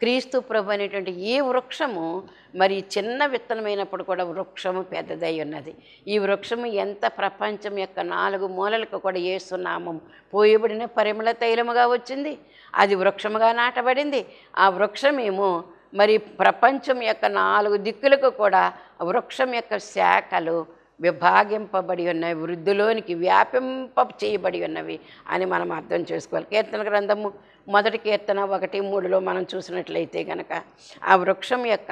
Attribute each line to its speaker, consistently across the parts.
Speaker 1: క్రీస్తు ప్రభు అనేటువంటి ఈ వృక్షము మరి చిన్న విత్తనమైనప్పుడు కూడా వృక్షము పెద్దదై ఉన్నది. ఈ వృక్షము ఎంత ప్రపంచం యొక్క 4 మూలలకు కూడా యేసు నామం పోయబడిన పరిమళ తైలముగా వచ్చింది. అది వృక్షముగా నాటబడింది. ఆ వృక్షమేమో మరి ప్రపంచం యొక్క 4 దిక్కులకు కూడా వృక్షం యొక్క శాఖలు విభాగింపబడి ఉన్నవి, వృద్ధిలోనికి వ్యాపింప చేయబడి ఉన్నవి అని మనం అర్థం చేసుకోవాలి. కీర్తన గ్రంథము 1 కీర్తన 1:3లో మనం చూసినట్లయితే కనుక ఆ వృక్షం యొక్క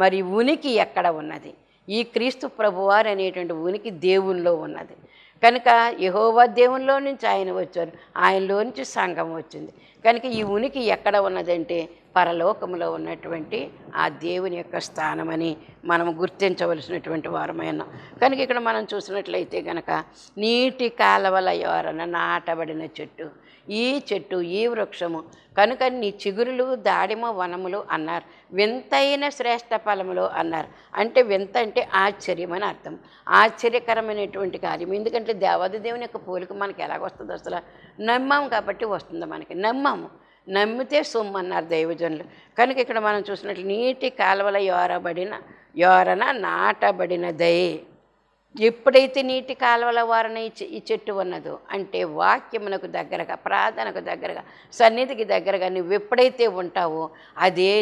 Speaker 1: మరి ఉనికి ఎక్కడ ఉన్నది? ఈ క్రీస్తు ప్రభువారు అనేటువంటి ఉనికి దేవునిలో ఉన్నది కనుక యెహోవా దేవునిలో నుంచి ఆయన వచ్చారు, ఆయనలో నుంచి సంఘం వచ్చింది కనుక ఈ ఉనికి ఎక్కడ ఉన్నదంటే పరలోకములో ఉన్నటువంటి ఆ దేవుని యొక్క స్థానమని మనం గుర్తించవలసినటువంటి వారమైన కనుక ఇక్కడ మనం చూసినట్లయితే కనుక నీటి కాలవల యోరన నాటబడిన చెట్టు, ఈ చెట్టు ఈ వృక్షము కనుక నీ చిగురులు దాడిమ వనములు అన్నారు, వింతైన శ్రేష్ఠ ఫలములు అన్నారు. అంటే వింత అంటే ఆశ్చర్యం అని అర్థం, ఆశ్చర్యకరమైనటువంటి కార్యం. ఎందుకంటే దేవాది దేవుని యొక్క పోలిక మనకి ఎలాగొస్తుంది? అసలు నమ్మాము కాబట్టి వస్తుంది, మనకి నమ్మితే సొమ్ము అన్నారు దైవజనులు. కనుక ఇక్కడ మనం చూసినట్లు నీటి కాలువల యోరన నాటబడినదై. ఎప్పుడైతే నీటి కాలువల వారన ఈ చెట్టు ఉన్నదో అంటే వాక్యమునకు దగ్గరగా, ప్రార్థనకు దగ్గరగా, సన్నిధికి దగ్గరగా నువ్వు ఎప్పుడైతే ఉంటావో అదే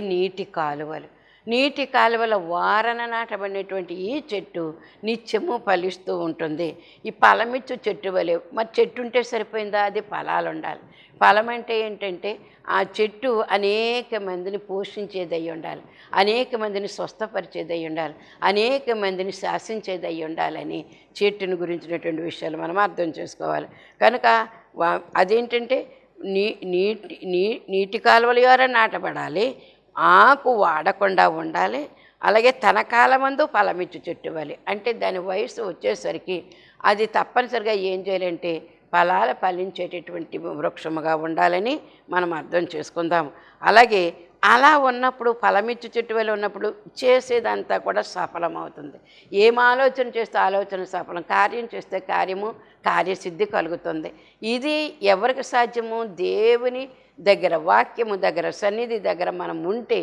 Speaker 1: నీటి కాలువల వారన నాటబడినటువంటి ఈ చెట్టు నిత్యము ఫలిస్తూ ఉంటుంది. ఈ ఫలమిచ్చు చెట్టు వలె. మరి చెట్టు ఉంటే సరిపోయిందా? అది ఫలాలు ఉండాలి. ఫలం అంటే ఏంటంటే ఆ చెట్టు అనేక మందిని పోషించేదై ఉండాలి, అనేక మందిని స్వస్థపరిచేదై ఉండాలి, అనేక మందిని శాసించేదై ఉండాలని చెట్టుని గురించినటువంటి విషయాలు మనం అర్థం చేసుకోవాలి. కనుక అదేంటంటే నీటి కాలువల ద్వారా నాటబడాలి, ఆకు వాడకుండా ఉండాలి, అలాగే తన కాలమందు ఫలమిచ్చు చెట్టు వలె. అంటే దాని వయసు వచ్చేసరికి అది తప్పనిసరిగా ఏం చేయాలంటే ఫలాలు ఫలించేటటువంటి వృక్షముగా ఉండాలని మనం అర్థం చేసుకుందాం. అలాగే అలా ఉన్నప్పుడు ఫలమిచ్చు చెట్టు వల్ల ఉన్నప్పుడు చేసేదంతా కూడా సఫలమవుతుంది. ఏం ఆలోచన చేస్తే ఆలోచన సఫలం, కార్యం చేస్తే కార్యసిద్ధి కలుగుతుంది. ఇది ఎవరికి సాధ్యము? దేవుని దగ్గర, వాక్యము దగ్గర, సన్నిధి దగ్గర మనం ఉంటే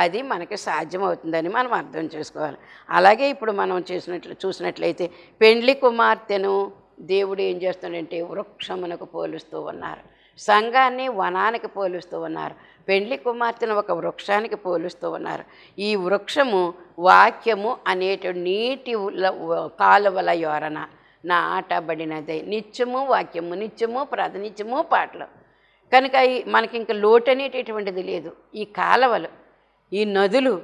Speaker 1: అది మనకి సాధ్యమవుతుందని మనం అర్థం చేసుకోవాలి. అలాగే ఇప్పుడు మనం చూసినట్లయితే పెండ్లి కుమార్తెను దేవుడు ఏం చేస్తాడంటే వృక్షమునకు పోలుస్తూ ఉన్నారు, సంఘాన్ని వనానికి పోలుస్తూ ఉన్నారు, పెండ్లి కుమార్తెను ఒక వృక్షానికి పోలుస్తూ ఉన్నారు. ఈ వృక్షము వాక్యము అనేటి నీటి కాలువల యోరన నాటబడినదే. నిత్యము వాక్యము, నిత్యము ప్రార్థన, నిత్యము పాటలు. కనుక మనకి ఇంకా లోటు అనేటటువంటిది లేదు. ఈ కాలువలు, ఈ నదులు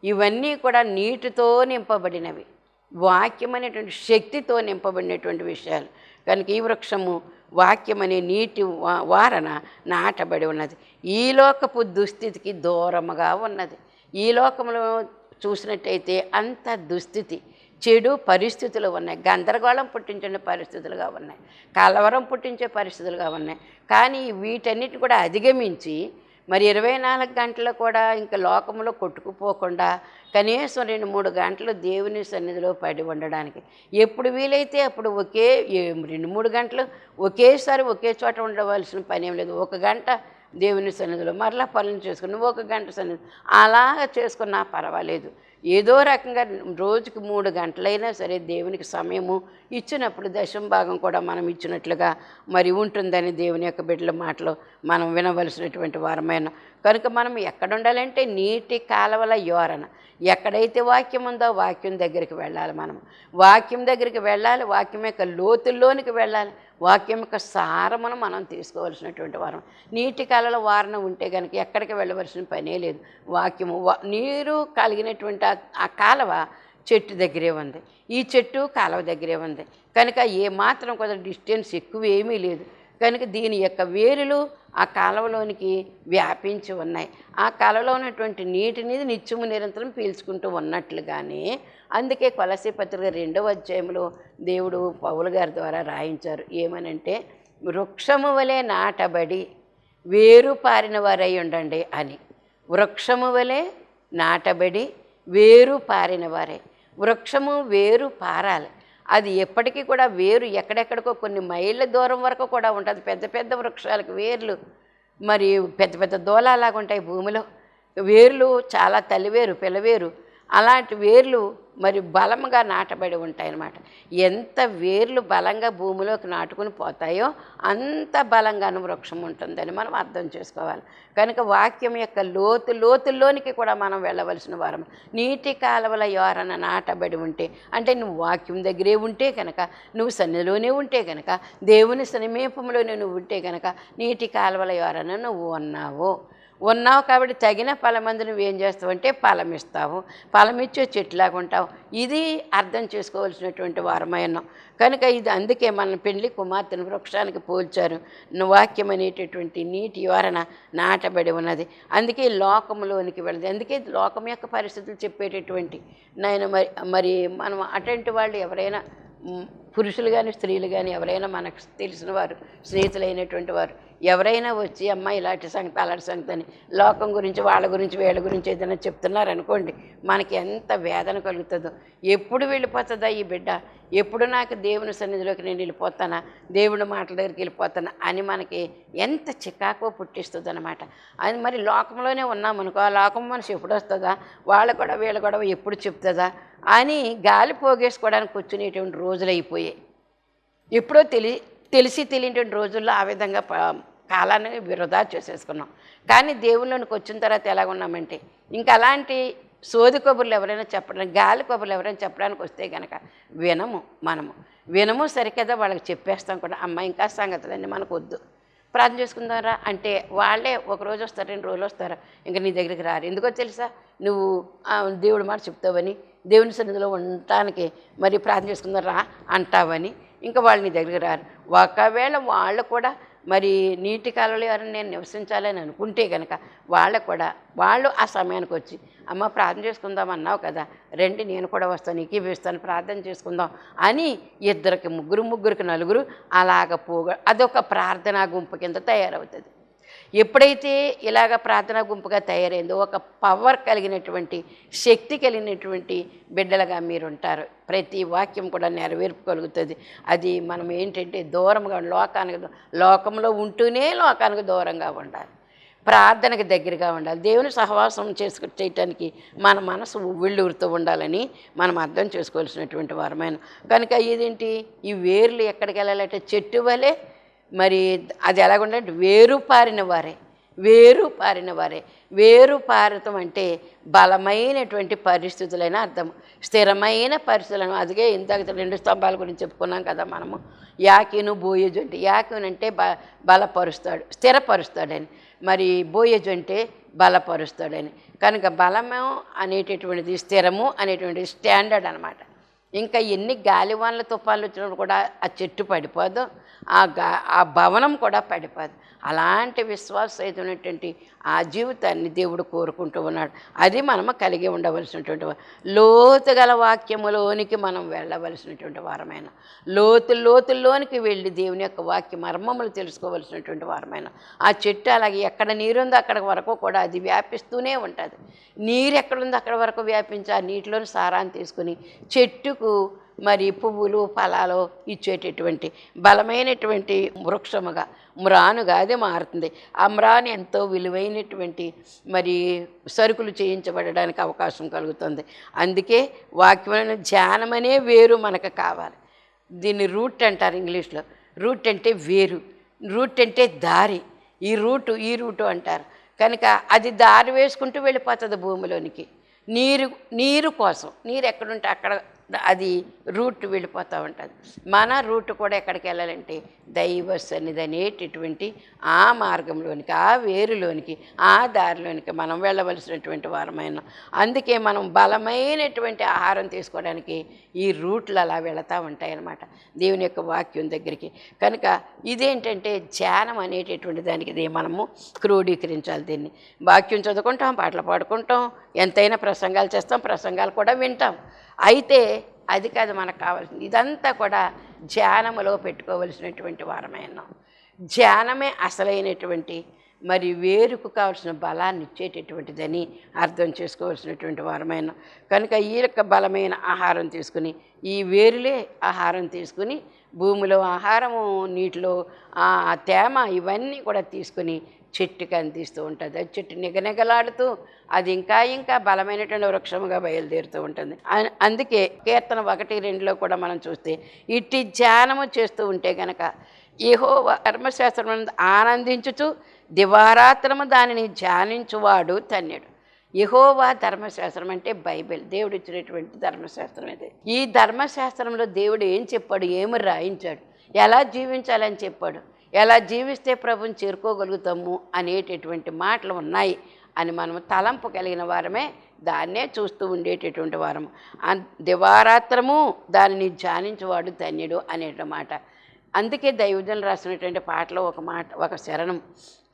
Speaker 1: ఇవన్నీ కూడా నీటితో నింపబడినవి, వాక్యం అనేటువంటి శక్తితో నింపబడినటువంటి విషయాలు. కనుక ఈ వృక్షము వాక్యం అనే నీటి వారన నాటబడి ఉన్నది. ఈ లోకపు దుస్థితికి దూరముగా ఉన్నది. ఈ లోకంలో చూసినట్టయితే అంత దుస్థితి, చెడు పరిస్థితులు ఉన్నాయి, గందరగోళం పుట్టించే పరిస్థితులుగా ఉన్నాయి, కలవరం పుట్టించే పరిస్థితులుగా ఉన్నాయి. కానీ వీటన్నిటిని కూడా అధిగమించి మరి 24 గంటలు కూడా ఇంకా లోకంలో కొట్టుకుపోకుండా కనీసం 2-3 గంటలు దేవుని సన్నిధిలో పడి ఉండడానికి, ఎప్పుడు వీలైతే అప్పుడు 2-3 గంటలు ఒకేసారి ఒకే చోట ఉండవలసిన పని ఏం లేదు. 1 గంట దేవుని సన్నిధిలో మరలా పనులు చేసుకుని 1 గంట సన్నిధి అలాగ చేసుకున్నా పర్వాలేదు. ఏదో రకంగా రోజుకి 3 గంటలైనా సరే దేవునికి సమయము ఇచ్చినప్పుడు దశంభాగం కూడా మనం ఇచ్చినట్లుగా మరి ఉంటుందని దేవుని యొక్క బిడ్డల మాటలు మనం వినవలసినటువంటి వారమైన. కనుక మనం ఎక్కడ ఉండాలంటే నీటి కాలువల యోరన, ఎక్కడైతే వాక్యం ఉందో వాక్యం దగ్గరికి వెళ్ళాలి. మనం వాక్యం దగ్గరికి వెళ్ళాలి, వాక్యం యొక్క లోతుల్లోనికి వెళ్ళాలి, వాక్యం యొక్క సారమును మనం తీసుకోవాల్సినటువంటి వారం. నీటి కాలువల వారన ఉంటే కనుక ఎక్కడికి వెళ్ళవలసిన పనే లేదు. వాక్యము నీరు కలిగినటువంటి ఆ కాలువ చెట్టు దగ్గరే ఉంది, ఈ చెట్టు కాలువ దగ్గరే ఉంది. కనుక ఏమాత్రం కొంత డిస్టెన్స్ ఎక్కువ ఏమీ లేదు. కనుక దీని యొక్క వేరులు ఆ కాలువలోనికి వ్యాపించి ఉన్నాయి. ఆ కాలువలో ఉన్నటువంటి నీటిని నిత్యము నిరంతరం పీల్చుకుంటూ ఉన్నట్లుగానే అందుకే కొలసీ పత్రిక 2వ అధ్యాయంలో దేవుడు పౌలు గారి ద్వారా రాయించారు. ఏమనంటే వృక్షము వలె నాటబడి వేరు పారిన వారై ఉండండి అని. వృక్షము వలె నాటబడి వేరు పారిన వారే. వృక్షము వేరు పారాలి, అది ఎప్పటికీ కూడా వేరు ఎక్కడెక్కడికో కొన్ని మైళ్ళ దూరం వరకు కూడా ఉంటుంది. పెద్ద పెద్ద వృక్షాలకు వేర్లు మరి పెద్ద పెద్ద దూలాలాగా ఉంటాయి భూమిలో. వేర్లు చాలా తల్లివేరు పిల్లవేరు అలాంటి వేర్లు మరి బలంగా నాటబడి ఉంటాయన్నమాట. ఎంత వేర్లు బలంగా భూమిలోకి నాటుకుని పోతాయో అంత బలంగాను వృక్షం ఉంటుందని మనం అర్థం చేసుకోవాలి. కనుక వాక్యం యొక్క లోతుల్లోనికి కూడా మనం వెళ్ళవలసిన వారం. నీటి కాలువల యోరన నాటబడి ఉంటే అంటే నువ్వు వాక్యం దగ్గరే ఉంటే కనుక, నువ్వు సన్నిధిలోనే ఉంటే కనుక, దేవుని సమీపంలోనే నువ్వు ఉంటే కనుక నీటి కాలువల యోరన నువ్వు ఉన్నావు కాబట్టి తగిన ఫలమందు నువ్వేం చేస్తావు అంటే ఫలమిస్తావు, ఫలమిచ్చే చెట్లాగా ఉంటావు. ఇది అర్థం చేసుకోవాల్సినటువంటి వారమైనాం. కనుక ఇది అందుకే మన పెళ్లి కుమార్తెను వృక్షానికి పోల్చారు. వాక్యం అనేటటువంటి నీటి యోరన నాటబడి ఉన్నది. అందుకే లోకంలోనికి వెళ్ళదు. అందుకే లోకం యొక్క పరిస్థితులు చెప్పేటటువంటి నేను మరి మనం అటువంటి వాళ్ళు ఎవరైనా పురుషులు కానీ స్త్రీలు కానీ ఎవరైనా మనకు తెలిసిన వారు స్నేహితులైనటువంటి వారు ఎవరైనా వచ్చి అమ్మ ఇలాంటి సంగతి అలాంటి సంగతి అని లోకం గురించి వాళ్ళ గురించి వీళ్ళ గురించి ఏదైనా చెప్తున్నారనుకోండి, మనకి ఎంత వేదన కలుగుతుందో. ఎప్పుడు వెళ్ళిపోతుందా ఈ బిడ్డ, ఎప్పుడు నాకు దేవుని సన్నిధిలోకి నేను వెళ్ళిపోతానా, దేవుడి మాటల దగ్గరికి వెళ్ళిపోతానా అని మనకి ఎంత చికాకో పుట్టిస్తుంది అనమాట. అది మరి లోకంలోనే ఉన్నామనుకో, ఆ లోకం మనిషి ఎప్పుడు వస్తుందా, వాళ్ళు కూడా వీళ్ళు కూడా ఎప్పుడు చెప్తుందా అని గాలి పోగేసుకోవడానికి కూర్చునేటువంటి రోజులు అయిపోయాయి. ఎప్పుడో తెలిసి తెలియని రోజుల్లో ఆ విధంగా కాలాన్ని వృధా చేసేసుకున్నాం. కానీ దేవుళ్ళలోనికి వచ్చిన తర్వాత ఎలాగ ఉన్నామంటే ఇంకా అలాంటి సోది కబుర్లు ఎవరైనా చెప్పడానికి, గాలి కబుర్లు ఎవరైనా చెప్పడానికి వస్తే కనుక వినము సరికదా వాళ్ళకి చెప్పేస్తాం కూడా. అమ్మ ఇంకా సంగతులన్నీ మనకు వద్దు, ప్రార్థన చేసుకుందారా అంటే వాళ్ళే ఒకరోజు వస్తారు, 2 రోజులు వస్తారు, ఇంకా నీ దగ్గరికి రారు. ఎందుకో తెలుసా, నువ్వు దేవుడి మాట చెప్తావని, దేవుని సన్నిధిలో ఉండటానికి మరి ప్రార్థన చేసుకుందారా అంటావని ఇంకా వాళ్ళు నీ దగ్గరికి రారు. ఒకవేళ వాళ్ళు కూడా మరి నీటి కాలంలో ఎవరైనా నేను నివసించాలని అనుకుంటే కనుక వాళ్ళు ఆ సమయానికి వచ్చి అమ్మ ప్రార్థన చేసుకుందాం అన్నావు కదా, రండి నేను కూడా వస్తాను, నీకు వేస్తాను, ప్రార్థన చేసుకుందాం అని ఇద్దరికి ముగ్గురికి నలుగురు అలాగ అదొక ప్రార్థనా గుంపు కింద తయారవుతుంది. ఎప్పుడైతే ఇలాగ ప్రార్థనా గుంపుగా తయారైందో ఒక పవర్ కలిగినటువంటి శక్తి కలిగినటువంటి బిడ్డలుగా మీరు ఉంటారు. ప్రతి వాక్యం కూడా నెరవేర్పుగలుగుతుంది. అది మనం ఏంటంటే దూరంగా లోకంలో ఉంటూనే లోకానికి దూరంగా ఉండాలి, ప్రార్థనకు దగ్గరగా ఉండాలి, దేవుని సహవాసం చేయటానికి మన మనసు ఉవ్విళ్ళూరుతూ ఉండాలని మనం అర్థం చేసుకోవాల్సినటువంటి వారమైన. కనుక ఇదేంటి, ఈ వేర్లు ఎక్కడికి వెళ్ళాలంటే చెట్టు వలె మరి అది ఎలాగుండాలంటే వేరు పారిన వారే. వేరు పారతం అంటే బలమైనటువంటి పరిస్థితులైన అర్థం, స్థిరమైన పరిస్థితులను. అదిగే ఇంతకు 2 స్తంభాల గురించి చెప్పుకున్నాం కదా మనము, యాకీను బోయజు అంటే యాకీను అంటే బలపరుస్తాడు, స్థిరపరుస్తాడని, మరి బోయజు అంటే బలపరుస్తాడని. కనుక బలము అనేటటువంటిది స్థిరము అనేటువంటిది స్టాండర్డ్ అనమాట. ఇంకా ఎన్ని గాలివాన్ల తుఫాన్లు వచ్చినప్పుడు కూడా ఆ చెట్టు పడిపోదు, ఆ భవనం కూడా పడిపోదు. అలాంటి విశ్వాసమైనటువంటి ఆ జీవితాన్ని దేవుడు కోరుకుంటూ ఉన్నాడు. అది మనము కలిగి ఉండవలసినటువంటి లోతుగల వాక్యములోనికి మనం వెళ్ళవలసినటువంటి వారమైన, లోతుల్లోనికి వెళ్ళి దేవుని యొక్క వాక్య మర్మములు తెలుసుకోవలసినటువంటి వారమైన. ఆ చెట్టు అలాగే ఎక్కడ నీరుందో అక్కడ వరకు కూడా అది వ్యాపిస్తూనే ఉంటుంది. నీరు ఎక్కడుందో అక్కడ వరకు వ్యాపించి ఆ నీటిలోని సారాన్ని తీసుకుని చెట్టుకు మరి పువ్వులు ఫలాలు ఇచ్చేటటువంటి బలమైనటువంటి వృక్షముగా మ్రానుగా అది మారుతుంది. ఆ మ్రాను ఎంతో విలువైనటువంటి మరి సరుకులు చేయించబడడానికి అవకాశం కలుగుతుంది. అందుకే వాక్యమైన ధ్యానమనే వేరు మనకు కావాలి. దీన్ని రూట్ అంటారు ఇంగ్లీష్లో. రూట్ అంటే వేరు, రూట్ అంటే దారి. ఈ రూటు అంటారు. కనుక అది దారి వేసుకుంటూ వెళ్ళిపోతుంది భూమిలోనికి. నీరు కోసం, నీరు ఎక్కడుంటే అక్కడ అది రూట్ వెళ్ళిపోతూ ఉంటుంది. మన రూట్ కూడా ఎక్కడికి వెళ్ళాలంటే దైవ సన్నిధి అనేటటువంటి ఆ మార్గంలోనికి, ఆ వేరులోనికి, ఆ దారిలోనికి మనం వెళ్ళవలసినటువంటి వారమైన. అందుకే మనం బలమైనటువంటి ఆహారం తీసుకోవడానికి ఈ రూట్లు అలా వెళుతూ ఉంటాయి అన్నమాట దేవుని యొక్క వాక్యం దగ్గరికి. కనుక ఇదేంటంటే ధ్యానం అనేటటువంటి దానికి మనము క్రోడీకరించాలి. దీన్ని వాక్యం చదువుకుంటాం, పాటలు పాడుకుంటాం, ఎంతైనా ప్రసంగాలు చేస్తాం, ప్రసంగాలు కూడా వింటాం. అయితే అది కాదు మనకు కావాల్సింది. ఇదంతా కూడా ధ్యానములో పెట్టుకోవలసినటువంటి వారమైనా. ధ్యానమే అసలైనటువంటి మరి వేరుకు కావాల్సిన బలాన్ని ఇచ్చేటటువంటిదని అర్థం చేసుకోవాల్సినటువంటి వారమైన. కనుక ఈ యొక్క బలమైన ఆహారం తీసుకుని, ఈ వేరులే ఆహారం తీసుకుని, భూమిలో ఆహారము, నీటిలో తేమ, ఇవన్నీ కూడా తీసుకుని చెట్టుకి అందిస్తూ ఉంటుంది. అది చెట్టు నిగనిగలాడుతూ అది ఇంకా ఇంకా బలమైనటువంటి వృక్షముగా బయలుదేరుతూ ఉంటుంది. అందుకే కీర్తన 1:2లో కూడా మనం చూస్తే ఇట్టి ధ్యానము చేస్తూ ఉంటే గనక యెహోవా ధర్మశాస్త్రం ఆనందించుచు దివారాత్రము దానిని ధ్యానించువాడు ధన్యుడు. యెహోవా ధర్మశాస్త్రం అంటే బైబిల్, దేవుడు ఇచ్చినటువంటి ధర్మశాస్త్రం ఇది. ఈ ధర్మశాస్త్రంలో దేవుడు ఏం చెప్పాడు, ఏమి రాయించాడు, ఎలా జీవించాలని చెప్పాడు, ఎలా జీవిస్తే ప్రభుని చేరుకోగలుగుతాము అనేటటువంటి మాటలు ఉన్నాయి అని మనము తలంపు కలిగిన వారమే దాన్నే చూస్తూ ఉండేటటువంటి వారము. దివారాత్రము దానిని ధ్యానించేవాడు ధన్యుడు అనేట మాట. అందుకే దైవజనులు రాసినటువంటి పాటలో ఒక శరణం,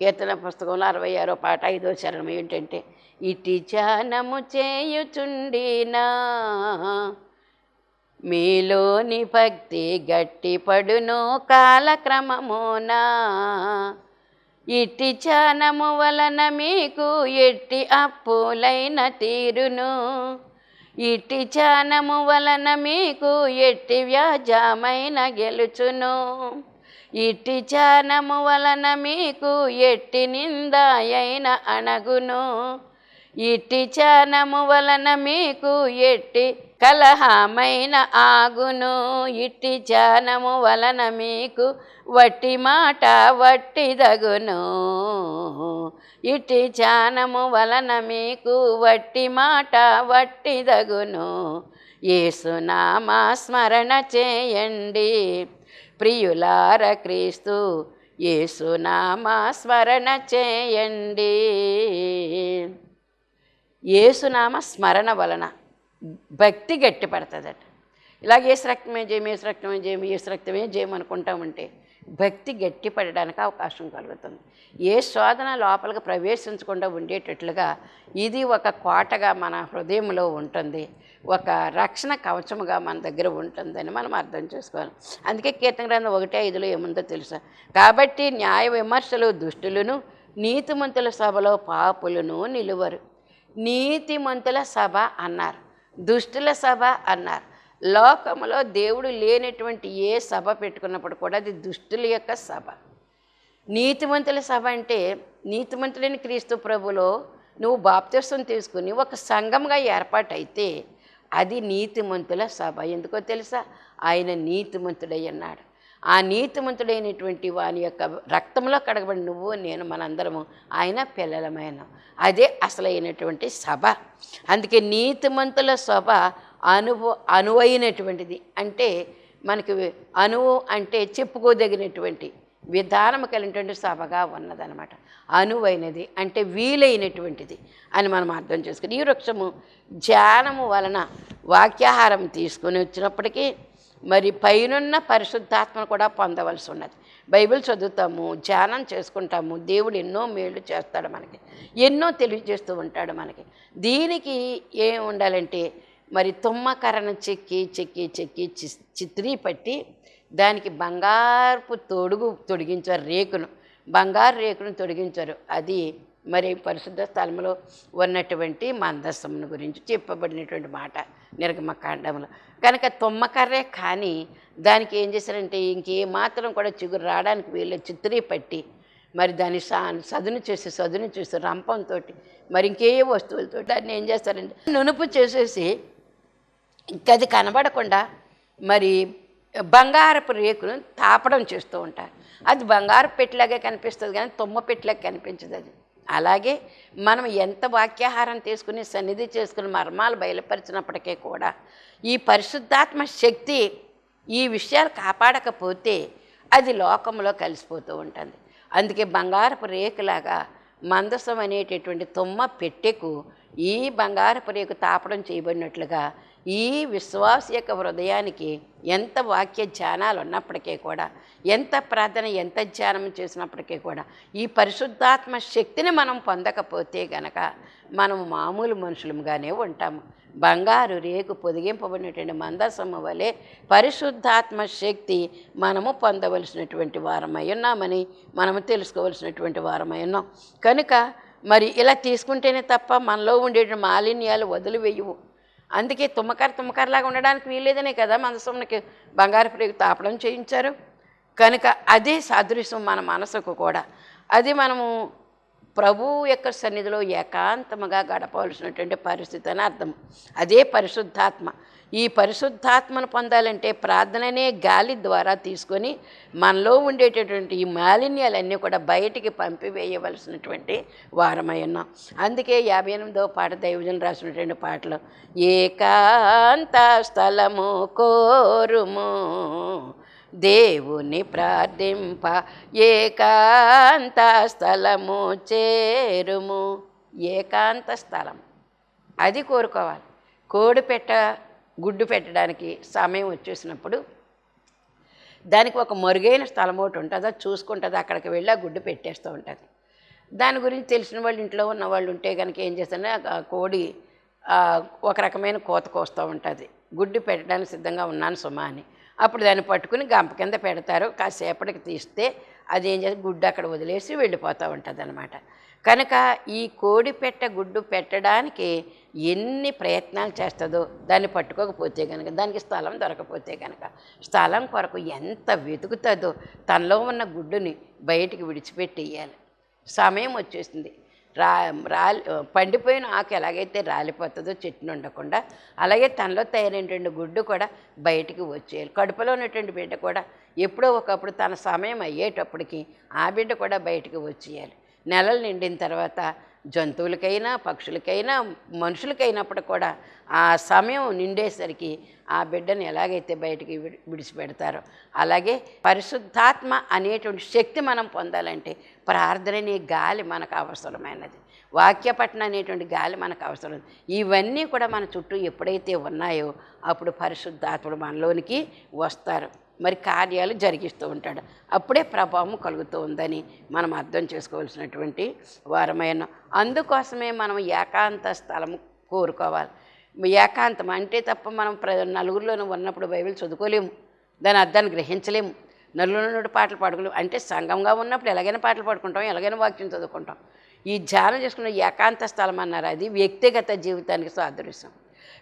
Speaker 1: కీర్తన పుస్తకంలో 66వ పాట 5వ శరణం ఏంటంటే, ఇటి ధ్యానము చేయుచుండినా మీలోని భక్తి గట్టిపడును కాలక్రమమునా, ఇట్టి ధ్యానము వలన మీకు ఎట్టి అప్పులైన తీరును, ఇట్టి ధ్యానము వలన మీకు ఎట్టి వ్యాజమైన గెలుచును, ఇట్టి ధ్యానము వలన మీకు ఎట్టి నిందాయైన అణగును, ఇట్టి ధ్యానము వలన మీకు ఎట్టి కలహమైన ఆగును, ఇట్టి ధ్యానము వలన మీకు వట్టి మాట వట్టిదగును, ఇట్టి ధ్యానము వలన మీకు వట్టి మాట వట్టిదగును. యేసునామా స్మరణ చేయండి ప్రియులార క్రీస్తు, యేసునామా స్మరణ చేయండి. యేసునామ స్మరణ వలన భక్తి గట్టిపడుతుందట. ఇలాగ ఏసు రక్తమే జయం, ఏసు రక్తమే జయం, ఏసు రక్తమే జయం అనుకుంటామంటే భక్తి గట్టిపడడానికి అవకాశం కలుగుతుంది. ఏ శోధన లోపలికి ప్రవేశించకుండా ఉండేటట్లుగా ఇది ఒక కోటగా మన హృదయంలో ఉంటుంది, ఒక రక్షణ కవచముగా మన దగ్గర ఉంటుందని మనం అర్థం చేసుకోవాలి. అందుకే కీర్తన గ్రంథం 1:5లో ఏముందో తెలుసా, కాబట్టి న్యాయ విమర్శలు దుష్టులను నీతిమంతుల సభలో పాపులను నిలువరు. నీతిమంతుల సభ అన్నారు, దుష్టుల సభ అన్నారు. లోకములో దేవుడు లేనటువంటి ఏ సభ పెట్టుకున్నప్పుడు కూడా అది దుష్టుల యొక్క సభ. నీతిమంతుల సభ అంటే నీతిమంతుడైన క్రీస్తు ప్రభులో నువ్వు బాప్తిసం తీసుకుని ఒక సంఘంగా ఏర్పాటైతే అది నీతిమంతుల సభ. ఎందుకో తెలుసా, ఆయన నీతిమంతుడై అన్నాడు. ఆ నీతిమంతుడైనటువంటి వాని యొక్క రక్తంలో కడగబడి నువ్వు నేను మనందరము ఆయన పిల్లలమైన అదే అసలైనటువంటి సభ. అందుకే నీతిమంతుల సభ అనువైనటువంటిది. అంటే మనకి అనువు అంటే చెప్పుకోదగినటువంటి విధానము కలిగినటువంటి సభగా ఉన్నదనమాట. అనువైనది అంటే వీలైనటువంటిది అని మనం అర్థం చేసుకుని ఈ వృక్షము ధ్యానము వలన వాక్యాహారం తీసుకుని వచ్చినప్పటికీ మరి పైనున్న పరిశుద్ధాత్మను కూడా పొందవలసి ఉన్నది. బైబిల్ చదువుతాము, ధ్యానం చేసుకుంటాము, దేవుడు ఎన్నో మేలు చేస్తాడు, మనకి ఎన్నో తెలియజేస్తూ ఉంటాడు మనకి. దీనికి ఏం ఉండాలంటే మరి తుమ్మకర్రను చెక్కి చెక్కి చెక్కి చిత్రీ పట్టి దానికి బంగారపు తొడిగించారు, బంగారు రేకును తొడిగించారు. అది మరి పరిశుద్ధ స్థలంలో ఉన్నటువంటి మందసమును గురించి చెప్పబడినటువంటి మాట నిర్గమకాండంలో. కనుక తుమ్మకర్రే కానీ దానికి ఏం చేశారంటే ఇంకేమాత్రం కూడా చిగురు రావడానికి వీళ్ళు చిత్రీ పట్టి మరి దాన్ని సదును చేసి రంపంతో మరి ఇంకే వస్తువులతో దాన్ని ఏం చేస్తారంటే నునుపు చేసేసి ఇంకది కనబడకుండా మరి బంగారపు రేకును తాపడం చేస్తూ ఉంటారు. అది బంగారు పెట్టిలాగే కనిపిస్తుంది కానీ తుమ్మ పెట్టిలాగా కనిపించదు అది. అలాగే మనం ఎంత వాక్యాహారం తీసుకుని సన్నిధి చేసుకుని మర్మాలు బయలుపరిచినప్పటికీ కూడా ఈ పరిశుద్ధాత్మ శక్తి ఈ విషయాలు కాపాడకపోతే అది లోకంలో కలిసిపోతూ ఉంటుంది. అందుకే బంగారపు రేకులాగా మందసం అనేటటువంటి తుమ్మ పెట్టెకు ఈ బంగారపు రేకు తాపడం చేయబడినట్లుగా ఈ విశ్వాస యొక్క హృదయానికి ఎంత వాక్య ధ్యానాలు ఉన్నప్పటికీ కూడా, ఎంత ప్రార్థన ఎంత ధ్యానం చేసినప్పటికీ కూడా ఈ పరిశుద్ధాత్మ శక్తిని మనం పొందకపోతే గనక మనం మామూలు మనుషులుగానే ఉంటాము. బంగారు రేకు పొదిగింపబడినటువంటి మందసము వలె పరిశుద్ధాత్మ శక్తి మనము పొందవలసినటువంటి వారమై ఉన్నామని మనము తెలుసుకోవలసినటువంటి వారమై ఉన్నాం. కనుక మరి ఇలా తీసుకుంటేనే తప్ప మనలో ఉండే మాలిన్యాలు వదిలివేయవు. అందుకే తుమ్మకర్రలాగా ఉండడానికి వీల్లేదనే కదా మందసమునికి బంగారు రేకు తాపడం చేయించారు. కనుక అదే సాదృశ్యం మన మనసుకు కూడా. అది మనము ప్రభువు యొక్క సన్నిధిలో ఏకాంతముగా గడపవలసినటువంటి పరిస్థితి అని అర్థం. అదే పరిశుద్ధాత్మ. ఈ పరిశుద్ధాత్మను పొందాలంటే ప్రార్థననే గాలి ద్వారా తీసుకొని మనలో ఉండేటటువంటి ఈ మాలిన్యాలన్నీ కూడా బయటికి పంపివేయవలసినటువంటి వారమై ఉన్నాం. అందుకే 58వ పాట దైవజనులు రాసినటువంటి పాటలో ఏకాంత స్థలము కోరుము దేవుని ప్రార్థింప ఏకాంత స్థలము చేరుము. ఏకాంత స్థలం అది కోరుకోవాలి. కోడిపెట్ట గుడ్డు పెట్టడానికి సమయం వచ్చేసినప్పుడు దానికి ఒక మరుగైన స్థలం ఒకటి ఉంటుంది, అది చూసుకుంటుంది, అక్కడికి వెళ్ళి ఆ గుడ్డు పెట్టేస్తూ ఉంటుంది. దాని గురించి తెలిసిన వాళ్ళు ఇంట్లో ఉన్న వాళ్ళు ఉంటే కనుక ఏం చేస్తారంటే ఆ కోడి ఒక రకమైన కోత కోస్తూ ఉంటుంది, గుడ్డు పెట్టడానికి సిద్ధంగా ఉన్నాను సుమా అని. అప్పుడు దాన్ని పట్టుకుని గంప కింద పెడతారు. కాసేపటికి తీస్తే అది ఏం చేస్తే గుడ్డు అక్కడ వదిలేసి వెళ్ళిపోతూ ఉంటుంది అన్నమాట. కనుక ఈ కోడి పెట్ట గుడ్డు పెట్టడానికి ఎన్ని ప్రయత్నాలు చేస్తుందో దాన్ని పట్టుకోకపోతే కనుక, దానికి స్థలం దొరకపోతే కనుక స్థలం కొరకు ఎంత వెతుకుతుందో తనలో ఉన్న గుడ్డుని బయటికి విడిచిపెట్టేయాలి. సమయం వచ్చేసింది. పండిపోయిన ఆకు ఎలాగైతే రాలిపోతుందో చెట్టును ఉండకుండా, అలాగే తనలో తయారైనటువంటి గుడ్డు కూడా బయటికి వచ్చేయాలి. కడుపులో ఉన్నటువంటి బిడ్డ కూడా ఎప్పుడో ఒకప్పుడు తన సమయం అయ్యేటప్పటికి ఆ బిడ్డ కూడా బయటికి వచ్చేయాలి. నెలలు నిండిన తర్వాత జంతువులకైనా పక్షులకైనా మనుషులకైనప్పుడు కూడా ఆ సమయం నిండేసరికి ఆ బిడ్డను ఎలాగైతే బయటికి విడిచిపెడతారో, అలాగే పరిశుద్ధాత్మ అనేటువంటి శక్తి మనం పొందాలంటే ప్రార్థననే గాలి మనకు అవసరమైనది. వాక్యపఠన అనేటువంటి గాలి మనకు అవసరం. ఇవన్నీ కూడా మన చుట్టూ ఎప్పుడైతే ఉన్నాయో అప్పుడు పరిశుద్ధాత్ముడు మనలోనికి వస్తారు, మరి కార్యాలు జరిగిస్తూ ఉంటాడు. అప్పుడే ప్రభావం కలుగుతూ ఉందని మనం అర్థం చేసుకోవాల్సినటువంటి వారమైన. అందుకోసమే మనం ఏకాంత స్థలం కోరుకోవాలి. ఏకాంతం అంటే తప్ప మనం నలుగురిలోనూ ఉన్నప్పుడు బైబిల్ చదువుకోలేము, దాని అర్థాన్ని గ్రహించలేము, నలుగురిలో పాటలు పాడుకోలేము. అంటే సంఘంగా ఉన్నప్పుడు ఎలాగైనా పాటలు పాడుకుంటాం, ఎలాగైనా వాక్యం చదువుకుంటాం. ఈ ధ్యానం చేసుకున్న ఏకాంత స్థలం అన్నారు, అది వ్యక్తిగత జీవితానికి సాదృశ్యం,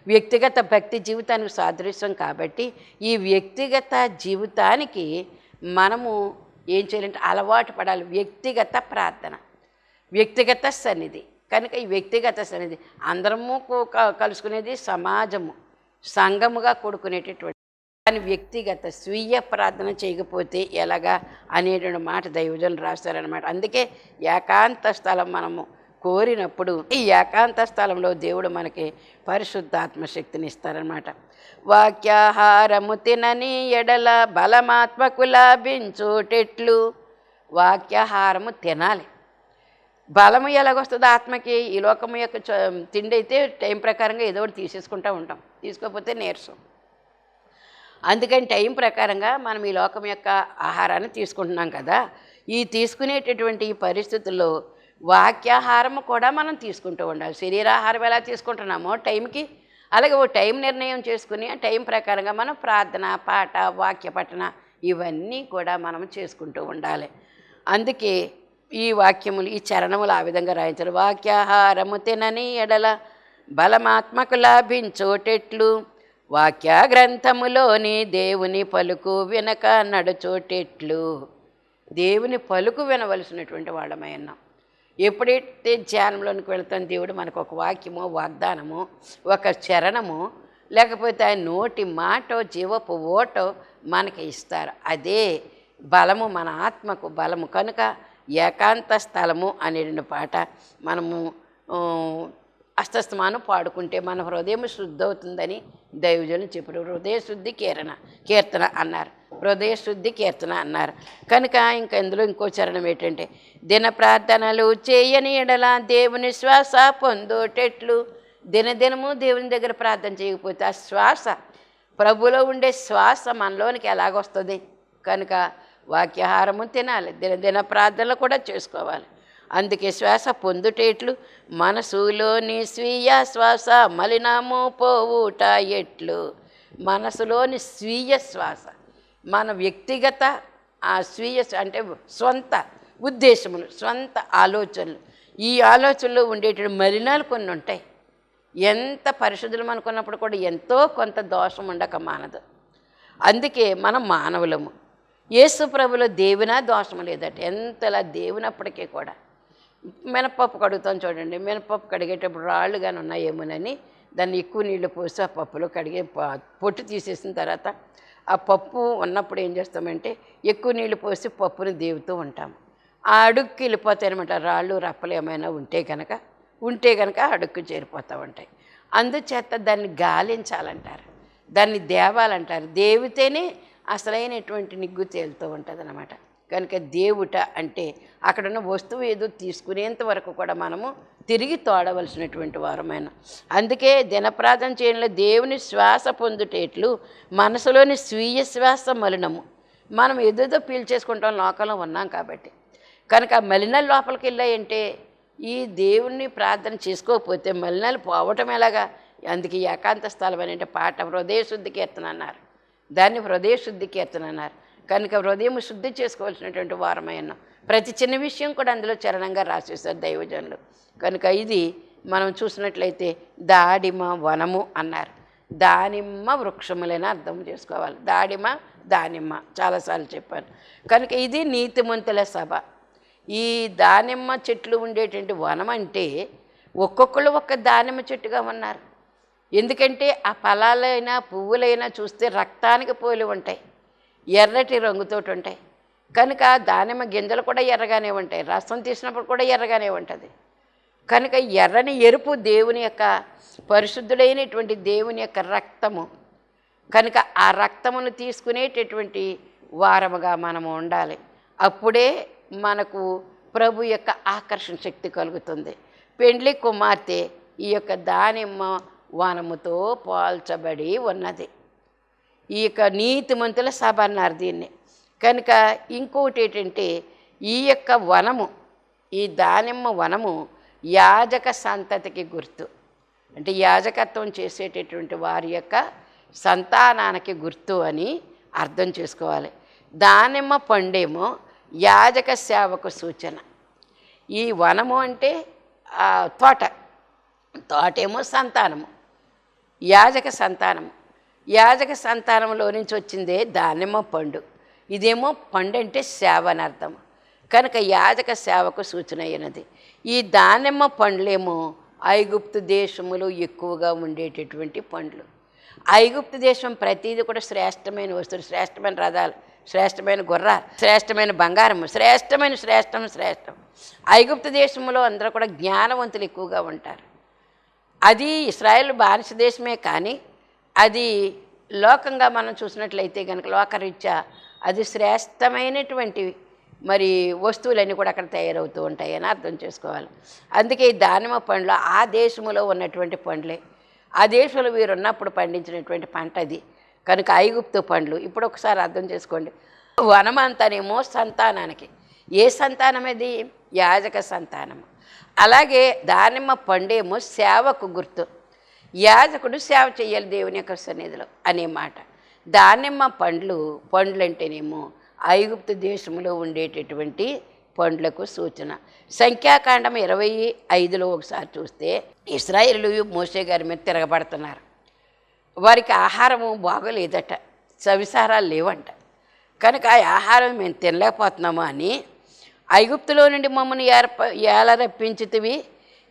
Speaker 1: వ్యక్తిగత భక్తి జీవితానికి సాదృశ్యం. కాబట్టి ఈ వ్యక్తిగత జీవితానికి మనము ఏం చేయాలంటే అలవాటు పడాలి. వ్యక్తిగత ప్రార్థన, వ్యక్తిగత సన్నిధి. కనుక ఈ వ్యక్తిగత సన్నిధి అందరము కలుసుకునేది సమాజము, సంఘముగా కూడుకునేటటువంటి, కానీ వ్యక్తిగత స్వీయ ప్రార్థన చేయకపోతే ఎలాగా అనేటువంటి మాట దైవజనులు రాస్తారనమాట. అందుకే ఏకాంత స్థలం మనము కోరినప్పుడు ఈ ఏకాంత స్థలంలో దేవుడు మనకి పరిశుద్ధాత్మ శక్తిని ఇస్తారనమాట. వాక్యాహారము తినని ఎడల బలమాత్మకు లాభించుటెట్లు. వాక్యాహారము తినాలి. బలము ఎలాగొస్తుంది ఆత్మకి? ఈ లోకము యొక్క తిండి అయితే టైం ప్రకారంగా ఏదో ఒకటి తీసేసుకుంటూ ఉంటాం, తీసుకోకపోతే నీరసం. అందుకని టైం ప్రకారంగా మనం ఈ లోకం యొక్క ఆహారాన్ని తీసుకుంటున్నాం కదా. ఈ తీసుకునేటటువంటి ఈ పరిస్థితుల్లో వాక్యాహారము కూడా మనం తీసుకుంటూ ఉండాలి. శరీరాహారం ఎలా తీసుకుంటున్నామో టైంకి, అలాగే ఓ టైం నిర్ణయం చేసుకుని ఆ టైం ప్రకారంగా మనం ప్రార్థన, పాట, వాక్య పఠన ఇవన్నీ కూడా మనం చేసుకుంటూ ఉండాలి. అందుకే ఈ వాక్యములు, ఈ చరణములు ఆ విధంగా రాయించారు. వాక్యాహారము తినని ఎడల బలమాత్మకు లాభించోటెట్లు, వాక్య గ్రంథములోని దేవుని పలుకు వినక నడుచోటెట్లు. దేవుని పలుకు వినవలసినటువంటి వాళ్ళమై ఉన్నాం. ఎప్పుడైతే ధ్యానంలోనికి వెళుతాం దేవుడు మనకు ఒక వాక్యమో, వాగ్దానమో, ఒక చరణమో, లేకపోతే ఆయన నోటి మాటో, జీవపు ఓటో మనకి ఇస్తారు. అదే బలము, మన ఆత్మకు బలము. కనుక ఏకాంత స్థలము అనేటువంటి పాట మనము అస్తస్తమానం పాడుకుంటే మన హృదయం శుద్ధి అవుతుందని దైవజనులు చెప్పారు. హృదయ శుద్ధి కీర్తన అన్నారు, హృదయ శుద్ధి కీర్తన అన్నారు. కనుక ఇంకా ఇందులో ఇంకో చరణం ఏంటంటే, దిన ప్రార్థనలు చేయని ఎడల దేవుని శ్వాస పొందోటెట్లు. దినదినము దేవుని దగ్గర ప్రార్థన చేయకపోతే ఆ శ్వాస, ప్రభులో ఉండే శ్వాస మనలోనికి ఎలాగొస్తుంది? కనుక వాక్యాహారము తినాలి, దినదిన ప్రార్థనలు కూడా చేసుకోవాలి. అందుకే శ్వాస పొందుటేట్లు, మనసులోని స్వీయ శ్వాస మలినము పోవుట ఎట్లు. మనసులోని స్వీయ శ్వాస, మన వ్యక్తిగత ఆ స్వీయ అంటే స్వంత ఉద్దేశములు, స్వంత ఆలోచనలు, ఈ ఆలోచనలో ఉండేటువంటి మలినాలు కొన్ని ఉంటాయి. ఎంత పరిశుద్ధులు అనుకున్నప్పుడు కూడా ఎంతో కొంత దోషం ఉండక మానదు. అందుకే మనం మానవులము. యేసు ప్రభులో దేవునా దోషము లేదట. ఎంతలా దేవునప్పటికీ కూడా మినపప్పు కడుగుతాం చూడండి, మినపప్పు కడిగేటప్పుడు రాళ్ళు కానీ ఉన్నాయేమోనని దాన్ని ఎక్కువ నీళ్లు పోసి ఆ పప్పులో కడిగే పొట్టు తీసేసిన తర్వాత ఆ పప్పు ఉన్నప్పుడు ఏం చేస్తామంటే ఎక్కువ నీళ్లు పోసి పప్పుని దేవుతూ ఉంటాం. ఆ అడుగుకి వెళ్ళిపోతాయి అనమాట, రాళ్ళు రప్పలు ఏమైనా ఉంటే కనుక అడుక్కు చేరిపోతూ ఉంటాయి. అందుచేత దాన్ని గాలించాలంటారు, దాన్ని దేవాలంటారు. దేవితేనే అసలైనటువంటి నిగ్గు తేలుతూ ఉంటుంది అన్నమాట. కనుక దేవుట అంటే అక్కడున్న వస్తువు ఏదో తీసుకునేంత వరకు కూడా మనము తిరిగి తోడవలసినటువంటి వారమైన. అందుకే దినప్రార్థన చేయడంలో దేవుని శ్వాస పొందుటేట్లు మనసులోని స్వీయ శ్వాస మలినము. మనం ఏదేదో పీల్చేసుకుంటాం, లోకంలో ఉన్నాం కాబట్టి. కనుక మలినాలు లోపలికి వెళ్ళాయంటే ఈ దేవుణ్ణి ప్రార్థన చేసుకోకపోతే మలినాలు పోవటం ఎలాగా? అందుకే ఏకాంత స్థలం అంటే పాట హృదయ శుద్ధి కీర్తన అన్నారు, దాన్ని హృదయ శుద్ధి కీర్తన అన్నారు. కనుక హృదయం శుద్ధి చేసుకోవాల్సినటువంటి వారమైన ప్రతి చిన్న విషయం కూడా అందులో చరణంగా రాసేస్తారు దైవజనులు. కనుక ఇది మనం చూసినట్లయితే దాడిమ వనము అన్నారు, దానిమ్మ వృక్షములైన అర్థం చేసుకోవాలి. దానిమ్మ చాలాసార్లు చెప్పాను. కనుక ఇది నీతిమంతుల సభ. ఈ దానిమ్మ చెట్లు ఉండేటువంటి వనం అంటే ఒక్కొక్కళ్ళు ఒక్క దానిమ్మ చెట్టుగా ఉన్నారు. ఎందుకంటే ఆ ఫలాలైనా పువ్వులైనా చూస్తే రక్తానికి పోలి ఉంటాయి, ఎర్రటి రంగుతోటి ఉంటాయి. కనుక దానిమ్మ గింజలు కూడా ఎర్రగానే ఉంటాయి, రసం తీసినప్పుడు కూడా ఎర్రగానే ఉంటుంది. కనుక ఎర్రని ఎరుపు దేవుని యొక్క పరిశుద్ధుడైనటువంటి దేవుని యొక్క రక్తము. కనుక ఆ రక్తమును తీసుకునేటటువంటి వారముగా మనము ఉండాలి. అప్పుడే మనకు ప్రభు యొక్క ఆకర్షణ శక్తి కలుగుతుంది. పెండ్లి కుమార్తె ఈ యొక్క దానిమ్మ వనముతో పోల్చబడి ఉన్నది. ఈ యొక్క నీతిమంతుల సభ అన్నారు దీన్ని. కనుక ఇంకొకటి ఏంటంటే ఈ యొక్క వనము, ఈ దానిమ్మ వనము యాజక సంతతికి గుర్తు. అంటే యాజకత్వం చేసేటటువంటి వారి యొక్క సంతానానికి గుర్తు అని అర్థం చేసుకోవాలి. దానిమ్మ పండేమో యాజక సేవకు సూచన. ఈ వనము అంటే తోటేమో సంతానము, యాజక సంతానము. యాజక సంతానంలో నుంచి వచ్చిందే దానిమ్మ పండు. ఇదేమో పండు అంటే సేవ అని అర్థం. కనుక యాజక సేవకు సూచన అయినది. ఈ దానిమ్మ పండ్లేమో ఐగుప్తు దేశములో ఎక్కువగా ఉండేటటువంటి పండ్లు. ఐగుప్తు దేశం ప్రతిదీ కూడా శ్రేష్టమైన వస్తువులు, శ్రేష్టమైన రథాలు, శ్రేష్టమైన గుర్రాలు, శ్రేష్టమైన బంగారము, శ్రేష్టం. ఐగుప్తు దేశంలో అందరూ కూడా జ్ఞానవంతులు ఎక్కువగా ఉంటారు. అది ఇశ్రాయేల్ బానిస దేశమే, కానీ అది లోకంగా మనం చూసినట్లయితే కనుక లోకరీత్యా అది శ్రేష్టమైనటువంటి మరి వస్తువులన్నీ కూడా అక్కడ తయారవుతూ ఉంటాయని అర్థం చేసుకోవాలి. అందుకే ఈ దానిమ్మ పండ్లు ఆ దేశంలో ఉన్నటువంటి పండ్లే, ఆ దేశంలో వీరు ఉన్నప్పుడు పండించినటువంటి పంట అది. కనుక ఐగుప్తు పండ్లు. ఇప్పుడు ఒకసారి అర్థం చేసుకోండి, వనమంతానేమో సంతానానికి. ఏ సంతానం అది? యాజక సంతానము. అలాగే దానిమ్మ పండేమో సేవకు గుర్తు. యాజకుడు సేవ చేయాలి దేవుని యొక్క సన్నిధిలో అనే మాట. దానిమ్మ పండ్లు అంటేనేమో ఐగుప్తు దేశంలో ఉండేటటువంటి పండ్లకు సూచన. సంఖ్యాకాండం 25లో ఒకసారి చూస్తే ఇశ్రాయేలు మోషే గారి మీద తిరగబడుతున్నారు. వారికి ఆహారము బాగోలేదట, సవిసారాలు లేవంట. కనుక ఆ ఆహారం మేము తినలేకపోతున్నాము అని, ఐగుప్తులో నుండి మమ్మల్ని ఏలరప్పించితివి,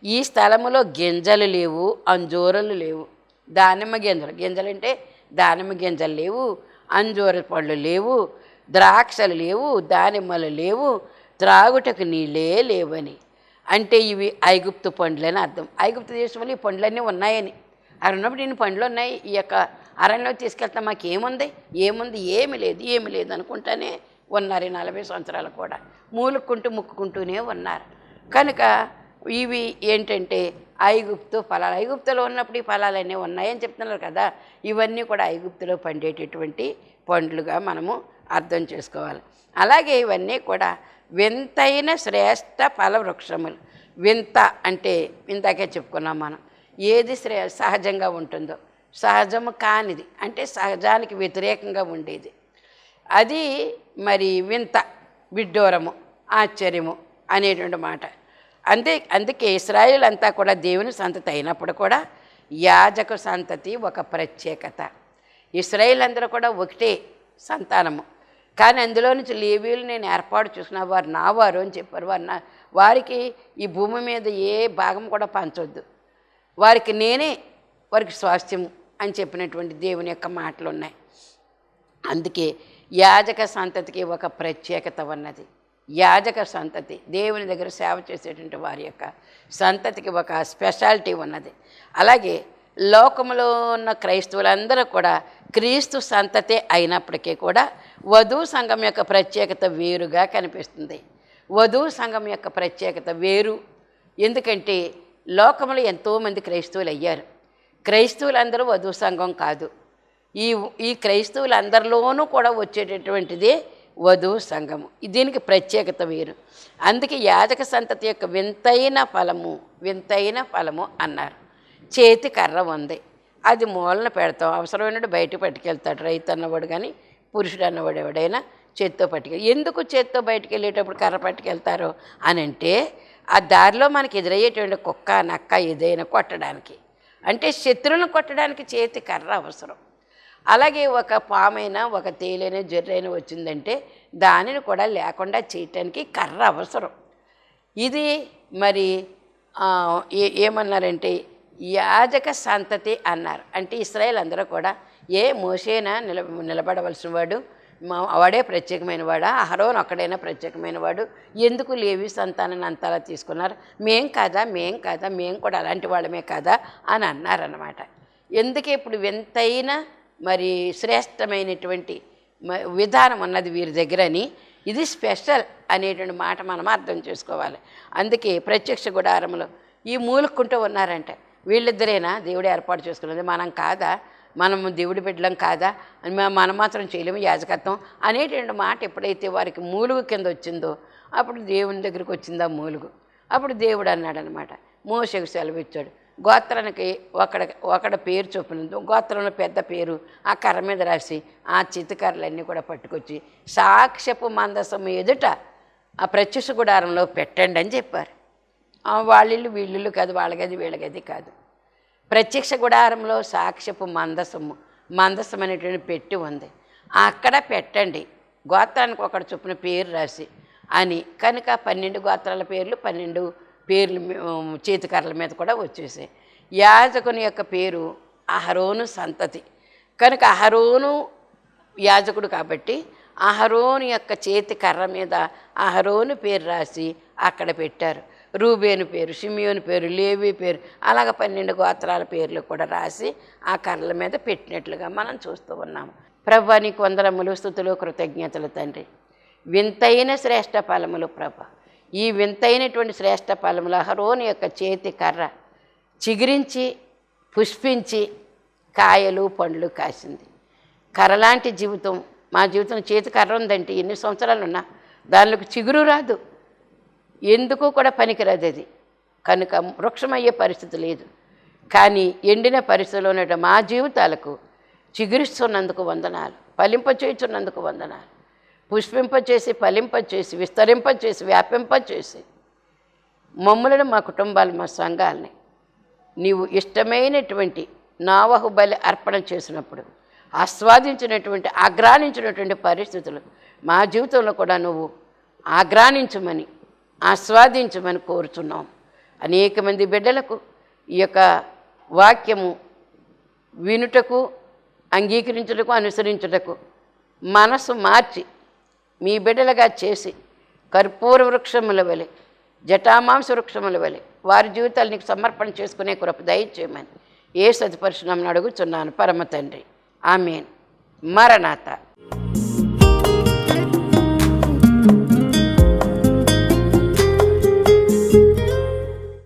Speaker 1: ఈ స్థలములో గింజలు లేవు, అంజూరలు లేవు. దానిమ్మ గింజలంటే దానిమ్మ గింజలు లేవు, అంజూర పళ్ళు లేవు, ద్రాక్షలు లేవు, దానిమ్మలు లేవు, త్రాగుటకు నీళ్ళే లేవని. అంటే ఇవి ఐగుప్తు పండ్లని అర్థం. ఐగుప్తు దేశంలో ఈ పండ్లన్నీ ఉన్నాయని, అక్కడ ఉన్నప్పుడు ఇన్ని పండ్లు ఉన్నాయి, ఈ యొక్క అరణ్యంలో తీసుకెళ్తా మాకేముంది, ఏమి లేదు అనుకుంటానే ఉన్నారు. 40 సంవత్సరాలు కూడా ముక్కుకుంటూనే ఉన్నారు. కనుక ఇవి ఏంటంటే ఐగుప్తు ఫలాలు. ఐగుప్తులో ఉన్నప్పుడు ఈ ఫలాలన్నీ ఉన్నాయని చెప్తున్నారు కదా. ఇవన్నీ కూడా ఐగుప్తులో పండేటటువంటి పండ్లుగా మనము అర్థం చేసుకోవాలి. అలాగే ఇవన్నీ కూడా వింతైన శ్రేష్ట ఫల వృక్షములు. వింత అంటే ఇందాకే చెప్పుకున్నాం మనం, ఏది సహజంగా ఉంటుందో, సహజము కానిది అంటే సహజానికి వ్యతిరేకంగా ఉండేది, అది మరి వింత, విడ్డూరము, ఆశ్చర్యము అనేటువంటి మాట. అందుకే ఇశ్రాయేలు అంతా కూడా దేవుని సంతతి అయినప్పుడు కూడా యాజక సంతతి ఒక ప్రత్యేకత. ఇశ్రాయేలు అందరూ కూడా ఒకటే సంతానము. కానీ అందులో నుంచి లేవీయులు నేను ఏర్పాటు చూసిన వారు నా వారు అని చెప్పారు. వారికి ఈ భూమి మీద ఏ భాగం కూడా పంచొద్దు, వారికి నేనే వారికి స్వాస్థ్యం అని చెప్పినటువంటి దేవుని యొక్క మాటలు ఉన్నాయి. అందుకే యాజక సంతతికి ఒక ప్రత్యేకత ఉన్నది. యాజక సంతతి దేవుని దగ్గర సేవ చేసేటువంటి వారి యొక్క సంతతికి ఒక స్పెషాలిటీ ఉన్నది. అలాగే లోకంలో ఉన్న క్రైస్తవులందరూ కూడా క్రీస్తు సంతతే అయినప్పటికీ కూడా వధువు సంఘం యొక్క ప్రత్యేకత వేరుగా కనిపిస్తుంది. వధువు సంఘం యొక్క ప్రత్యేకత వేరు. ఎందుకంటే లోకంలో ఎంతోమంది క్రైస్తవులు అయ్యారు. క్రైస్తవులందరూ వధువు సంఘం కాదు. ఈ క్రైస్తవులందరిలోనూ కూడా వచ్చేటటువంటిదే వధువు సంఘము. దీనికి ప్రత్యేకత వేరు. అందుకే యాజక సంతతి యొక్క వింతైన ఫలము అన్నారు. చేతి కర్ర ఉంది, అది మూలన పెడతాం. అవసరమైనట్టు బయటకు పట్టుకెళ్తాడు రైతు అన్నవాడు కానీ పురుషుడు అన్నవాడు ఎవడైనా చేత్తో పట్టుకెళ్ళి. ఎందుకు చేత్తో బయటకు వెళ్ళేటప్పుడు కర్ర పట్టుకెళ్తారో అని అంటే ఆ దారిలో మనకి ఎదురయ్యేటువంటి కుక్క నక్క ఏదైనా కొట్టడానికి, అంటే శత్రువులను కొట్టడానికి చేతి కర్ర అవసరం. అలాగే ఒక పామైనా ఒక తేలైనా జర్రైనా వచ్చిందంటే దానిని కూడా లేకుండా చేయటానికి కర్ర అవసరం. ఇది మరి ఏమన్నారంటే యాజక సంతతి అన్నారు. అంటే ఇశ్రాయేల్ అందరూ కూడా మోషేనా నిలబడవలసిన వాడు, వాడే ప్రత్యేకమైన వాడా, అహరోను ఒక్కడైనా ప్రత్యేకమైన వాడు, ఎందుకు లేవి సంతానాన్ని అంతలా తీసుకున్నారు, మేం కూడా అలాంటి వాళ్ళమే కదా అని అన్నారన్నమాట. ఎందుకే ఇప్పుడు వింతైన మరి శ్రేష్టమైనటువంటి విధానం ఉన్నది వీరి దగ్గరని, ఇది స్పెషల్ అనేటువంటి మాట మనం అర్థం చేసుకోవాలి. అందుకే ప్రత్యక్ష గుడారంలో ఈ మూలుక్కుంటూ ఉన్నారంట. వీళ్ళిద్దరైనా దేవుడు ఏర్పాటు చేసుకున్నది, మనం కాదా, మనము దేవుడి బిడ్డలం కాదా, మనం మాత్రం చేయలేము యాజకత్వం అనేటువంటి మాట ఎప్పుడైతే వారికి మూలుగు కింద వచ్చిందో అప్పుడు దేవుని దగ్గరికి వచ్చిందా మూలుగు. అప్పుడు దేవుడు అన్నాడనమాట, మోషేకు సెలవు ఇచ్చాడు, గోత్రానికి ఒకడ పేరు చొప్పున గోత్రంలో పెద్ద పేరు ఆ కర్ర మీద రాసి ఆ చిత్తకర్రలన్నీ కూడా పట్టుకొచ్చి సాక్ష్యపు మందసం ఎదుట ఆ ప్రత్యక్ష గుడారంలో పెట్టండి అని చెప్పారు. వాళ్ళిల్లు వీళ్ళిల్లు కాదు, వాళ్ళగది వీళ్ళగది కాదు. ప్రత్యక్ష గుడారంలో సాక్ష్యపు మందసం అనేటువంటి పెట్టి ఉంది, అక్కడ పెట్టండి, గోత్రానికి ఒకటి చొప్పున పేరు రాసి అని. కనుక 12 గోత్రాల పేర్లు 12 పేర్లు చేతికర్రల మీద కూడా వచ్చేసాయి. యాజకుని యొక్క పేరు అహరోను సంతతి కనుక అహరోను యాజకుడు కాబట్టి అహరోను యొక్క చేతి కర్ర మీద అహరోను పేరు రాసి అక్కడ పెట్టారు. రూబేను పేరు, షిమియోను పేరు, లేవి పేరు, అలాగ 12 గోత్రాల పేర్లు కూడా రాసి ఆ కర్రల మీద పెట్టినట్లుగా మనం చూస్తూ ఉన్నాము. ప్రభా నీకు వందనములు, స్తుతులు, కృతజ్ఞతలు తండ్రి. వింతైన శ్రేష్ఠ ఫలములు ప్రభా, ఈ వింతైనటువంటి శ్రేష్ఠ ఫలములు అహరోను యొక్క చేతి కర్ర చిగురించి పుష్పించి కాయలు పండ్లు కాసింది. కర్రలాంటి జీవితం మా జీవితం. చేతి కర్ర ఉందంటే ఎన్ని సంవత్సరాలు ఉన్నా దానిలోకి చిగురు రాదు, ఎందుకు కూడా పనికిరాదు అది. కనుక వృక్షమయ్యే పరిస్థితి లేదు. కానీ ఎండిన పరిస్థితిలో ఉన్న మా జీవితాలకు చిగురిస్తున్నందుకు వందనాలు, ఫలింపచేయుచున్నందుకు వందనాలు, పుష్పింపచేసి ఫలింపచేసి విస్తరింపచేసి వ్యాపింపచేసి మమ్ములను మా కుటుంబాలు మా సంఘాలని నీవు ఇష్టమైనటువంటి నావహు బలి అర్పణ చేసినప్పుడు ఆస్వాదించినటువంటి ఆగ్రానించినటువంటి పరిస్థితులు మా జీవితంలో కూడా నువ్వు ఆగ్రానించమని ఆస్వాదించమని కోరుచున్నాం. అనేక మంది బిడ్డలకు ఈ యొక్క వాక్యము వినుటకు, అంగీకరించుటకు, అనుసరించుటకు మనసు మార్చి మీ బిడ్డలుగా చేసి కర్పూర వృక్షముల వలె, జటామాంస వృక్షముల వలె వారి జీవితాలు నీకు సమర్పణ చేసుకునే కృప దయచేయమని యేసు అతి పరిశుద్ధ నామమున అడుగుచున్నాను పరమ తండ్రి. ఆమేన్. మరణాత.